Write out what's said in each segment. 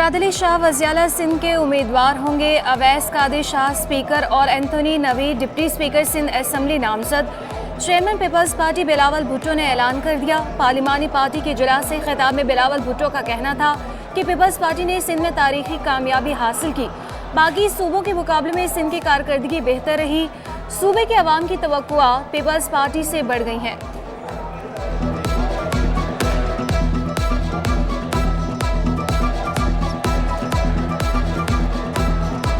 मुराद अली शाह वज़ीर सिंध के उम्मीदवार होंगे। अवैस कादिर शाह स्पीकर और Anthony Navi deputy speaker Sindh assembly नामजद। Chairman Peoples Party Bilawal Bhutto ने ऐलान कर दिया। पार्लिमानी पार्टी के इजलास से खिताब में बिलावल भुट्टो का कहना था कि पीपल्स पार्टी ने सिंध में तारीखी कामयाबी हासिल की। बाकी सूबों के मुकाबले में सिंध की कारकर्दगी बेहतर रही। सूबे के अवाम की तवक्कुआ पीपल्स पार्टी से बढ़ गई हैं।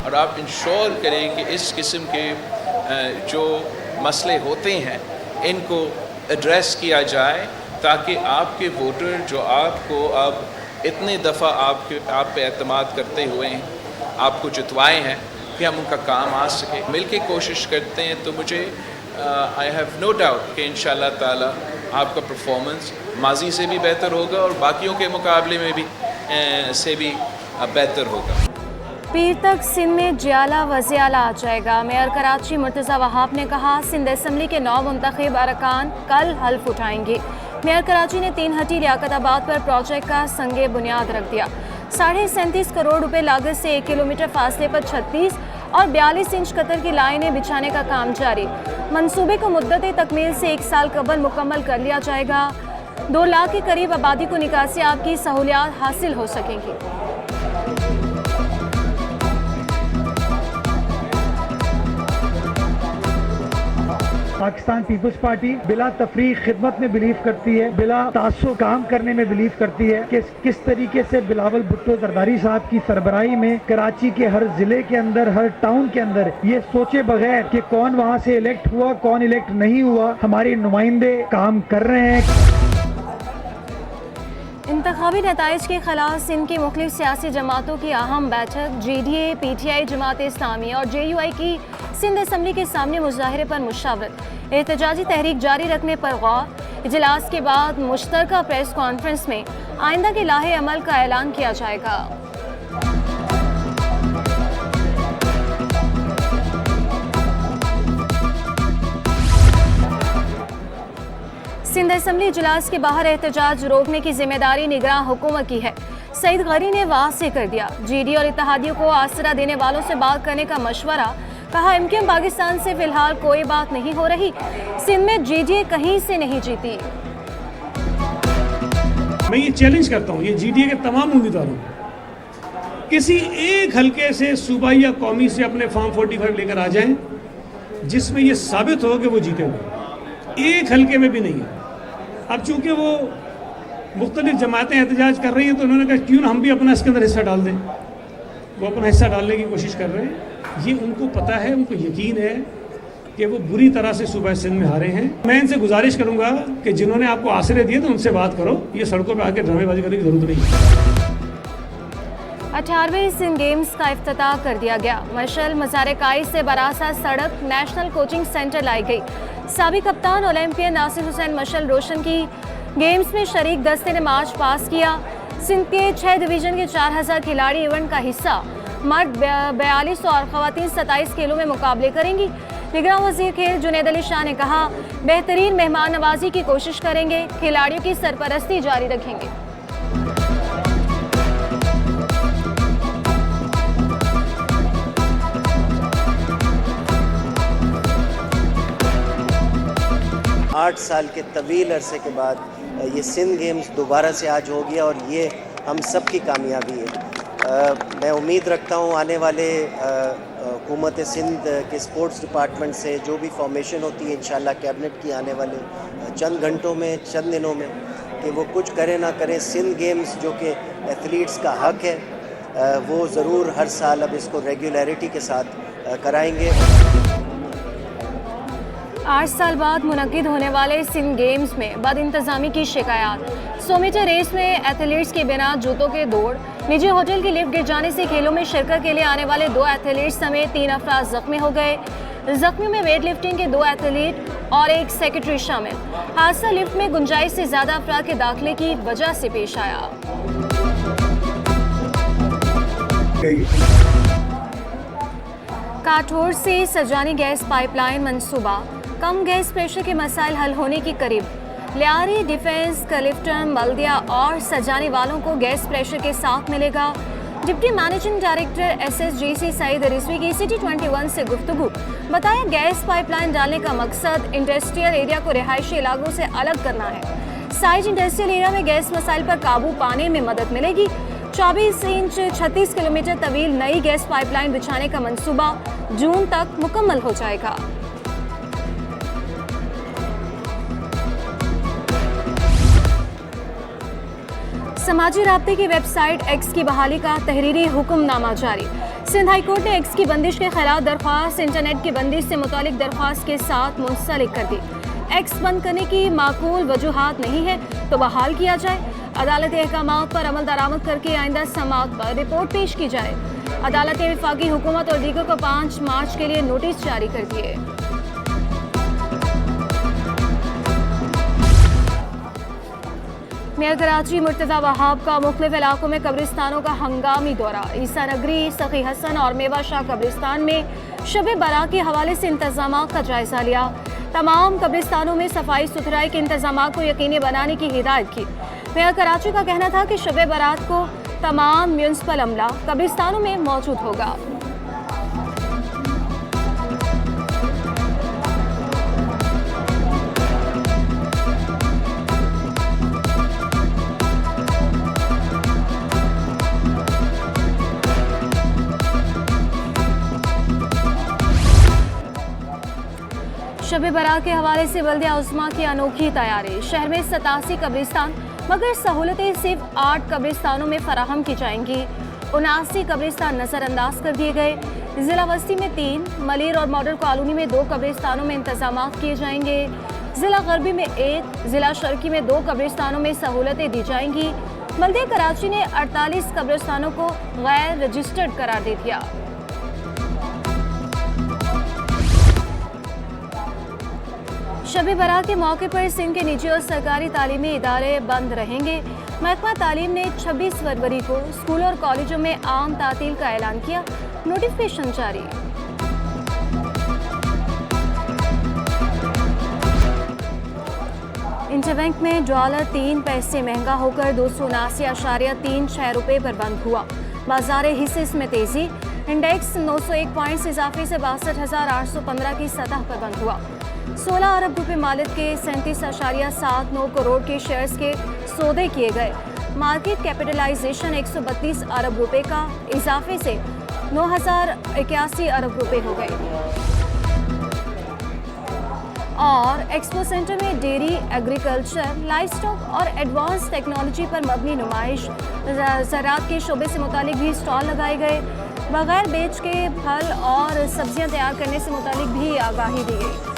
और आप इंश्योर करें कि इस किस्म के जो मसले होते हैं इनको एड्रेस किया जाए, ताकि आपके वोटर जो आपको अब इतने दफ़ा आप पे एतमाद करते हुए आपको जितवाए हैं कि हम उनका काम आ सके। मिल के कोशिश करते हैं तो मुझे आई हैव नो डाउट कि इंशाअल्लाह ताला आपका परफॉर्मेंस माजी से भी बेहतर होगा और बाकियों के मुकाबले में भी बेहतर होगा। पीर तक सिंध में जियाला वज़ीआला आ जाएगा। मेयर कराची मुर्तज़ा वहाब ने कहा, सिंध असम्बली के 9 मुंतखब अरकान कल हल्फ उठाएंगे। मेयर कराची ने 3 हटी लियाकताबाद पर प्रोजेक्ट का संगे बुनियाद रख दिया। 37.5 करोड़ रुपए लागत से 1 किलोमीटर फासले पर 36 और 42 इंच कतर की लाइनें बिछाने का काम जारी। मंसूबे को मुद्दत तकमील से 1 साल कबल मुकम्मल कर लिया जाएगा। 2 लाख के करीब आबादी को निकासी आपकी सहूलियात हासिल हो सकेंगी। पाकिस्तान पीपल्स पार्टी बिला तफरीक खिदमत में बिलीव करती है, बिला तासुब काम करने में बिलीव करती है कि किस तरीके से बिलावल भुट्टो जरदारी साहब की सरबराही में कराची के हर जिले के अंदर, हर टाउन के अंदर ये सोचे बगैर कि कौन वहाँ से इलेक्ट हुआ कौन इलेक्ट नहीं हुआ, हमारे नुमाइंदे काम कर रहे हैं। इंतखाबी नताइज के खिलाफ सिंध की मुख्तलिफ सियासी जमातों की अहम बैठक। GDA, PTI, जमात इस्लामी और JUI की सिंध असम्बली के सामने मुजाहरे पर मुशावरत। एहतजाजी तहरीक जारी रखने पर गौर। इजलास के बाद मुश्तरका प्रेस कॉन्फ्रेंस में आइंदा के लाहे अमल का ऐलान किया जाएगा। सिंध असम्बली इजलास के बाहर एहतजाज रोकने की जिम्मेदारी निगरान हुकूमत की है। सईद गरी ने वाज़ेह कर दिया। GD और इत्तेहादियों को आसरा देने वालों से बात करने का मशवरा। कहा, MQM पाकिस्तान से फिलहाल कोई बात नहीं हो रही। सिंध में GDA कहीं से नहीं जीती। मैं ये चैलेंज करता हूँ ये GDA के तमाम उम्मीदवारों को, किसी एक हल्के से सूबाई या कौमी से अपने फॉर्म 45 लेकर आ जाएं जिसमें ये साबित हो कि वो जीते हुए। एक हल्के में भी नहीं है। अब चूंकि वो मुख्तलिफ जमातें एहतजाज कर रही हैं तो उन्होंने कहा क्यों ना हम भी अपना इसके अंदर हिस्सा डाल दें। वो अपना हिस्सा डालने की कोशिश कर रहे हैं। ये उनको पता है, उनको यकीन है कि वो बुरी तरह से सूबा सिंध में हारे हैं। मैं इनसे गुजारिश करूंगा कि जिन्होंने आपको आसरे दिए तो उनसे बात करो, ये सड़कों पर आके ड्रामेबाजी करने की जरूरत नहीं है। 18वें सिंध गेम्स का इफ्तिताह कर दिया गया। मशल मज़ार-ए-काइद से बरासा सड़क नेशनल कोचिंग सेंटर लाई गई। साबिक कप्तान ओलंपियन नासिर हुसैन मशल रोशन की गेम्स में शरीक दस्ते ने मार्च पास किया। सिंध के 6 डिवीज़न के 4000 खिलाड़ी इवेंट का हिस्सा। मर्द 42 और ख़वातीन 27 खेलों में मुकाबले करेंगी। निगरान वज़ीर खेल जुनैद अली शाह ने कहा, बेहतरीन मेहमान नवाजी की कोशिश करेंगे, खिलाड़ियों की सरपरस्ती जारी रखेंगे। आठ साल के तवील अरसे के बाद ये सिंध गेम्स दोबारा से आज हो गया और ये हम सब की कामयाबी है। मैं उम्मीद रखता हूँ आने वाले हुकूमत सिंध के स्पोर्ट्स डिपार्टमेंट से जो भी फॉर्मेशन होती है इंशाल्लाह कैबिनेट की आने वाले चंद घंटों में, चंद दिनों में, कि वो कुछ करें ना करें, सिंध गेम्स जो कि एथलीट्स का हक है वो ज़रूर हर साल अब इसको रेगुलरिटी के साथ कराएंगे। 8 साल बाद मुनक्किद होने वाले सिंध गेम्स में बदइंतज़ामी की शिकायत। 100 मीटर रेस में एथलीट्स के बिना जूतों के दौड़। निजी होटल की लिफ्ट गिर जाने से खेलों में शिरकत के लिए आने वाले 2 एथलीट्स समेत 3 अफराद जख्मी हो गए। जख्मियों में वेट लिफ्टिंग के 2 एथलीट और एक सेक्रेटरी शामिल। हादसा लिफ्ट में गुंजाइश से ज़्यादा अफराद के दाखिले की वजह से पेश आया। काठोर से सजानी गैस पाइपलाइन मंसूबा। कम गैस प्रेशर के मसाइल हल होने की करीब। लियारी, डिफेंस, क्लिफ्टन, बल्दिया और सजाने वालों को गैस प्रेशर के साथ मिलेगा। Deputy managing director SSGC Saeed Rizvi की सिटी 21 से गुफ्तगू। बताया गैस पाइपलाइन डालने का मकसद इंडस्ट्रियल एरिया को रिहायशी इलाकों से अलग करना है। साइज इंडस्ट्रियल एरिया में गैस मसाइल पर काबू पाने में मदद मिलेगी। 24 इंच 36 किलोमीटर तवील नई गैस पाइपलाइन बिछाने का मंसूबा जून तक मुकम्मल हो जाएगा। समाजी राब्ते की वेबसाइट एक्स की बहाली का तहरीरी हुक्मनामा जारी। सिंध हाई कोर्ट ने एक्स की बंदिश के खिलाफ दरख्वास्त इंटरनेट की बंदिश से मुतालिक दरख्वास्त के साथ मुंसलिक कर दी। एक्स बंद करने की माकूल वजूहात नहीं है तो बहाल किया जाए। अदालती अहकामात पर अमल दरामद करके आइंदा समाअत पर रिपोर्ट पेश की जाए। अदालत ने वफाकी हुकूमत और दीगर को 5 मार्च के लिए नोटिस जारी कर दिए। मेयर कराची मुर्तज़ा वहाब का मुख्तलिफ इलाकों में कब्रिस्तानों का हंगामी दौरा। ईसा नगरी, सखी हसन और मेवा शाह कब्रिस्तान में शब बारात के हवाले से इंतजाम का जायजा लिया। तमाम कब्रिस्तानों में सफाई सुथराई के इंतजाम को यकीनी बनाने की हिदायत की। मेयर कराची का कहना था कि शब बारात को तमाम म्यूनसिपल अमला कब्रिस्तानों में मौजूद होगा। शब बारात के हवाले से बल्दिया उस्मा की अनोखी तैयारी। शहर में 87 कब्रिस्तान, मगर सहूलतें सिर्फ 8 कब्रिस्तानों में फराहम की जाएंगी। 79 कब्रिस्तान नज़रअंदाज कर दिए गए। ज़िला वस्ती में 3, मलिर और मॉडल कॉलोनी में 2 कब्रिस्तानों में इंतजाम किए जाएंगे। ज़िला गरबी में 1, ज़िला शर्की में 2 कब्रिस्तानों में सहूलतें दी जाएंगी। बल्दिया कराची ने 48 कब्रिस्तानों को गैर रजिस्टर्ड करार दे दिया। शब बारात के मौके पर सिंध के निजी और सरकारी तालीमी इदारे बंद रहेंगे। महकमा तालीम ने 26 फरवरी को स्कूल और कॉलेजों में आम तातील का ऐलान किया। नोटिफिकेशन जारी। इंटरबैंक में डॉलर 3 पैसे महंगा होकर 279.36 रुपये पर बंद हुआ। बाजार हिस्से में तेजी। इंडेक्स 901 पॉइंट्स इजाफे से 62,815 की सतह पर बंद हुआ। 16 अरब रुपए मालिक के 37.79 करोड़ के शेयर्स के सौदे किए गए। मार्केट कैपिटलाइजेशन 132 अरब रुपए का इजाफे से 9,081 अरब रुपए हो गए। और एक्सपो सेंटर में डेयरी, एग्रीकल्चर, लाइवस्टॉक और एडवांस टेक्नोलॉजी पर मबनी नुमाइश। ज़राअत के शोबे से मुतालिक भी स्टॉल लगाए गए। बगैर बेच के फल और सब्जियां तैयार करने से मुतालिक भी आगाही दी गई।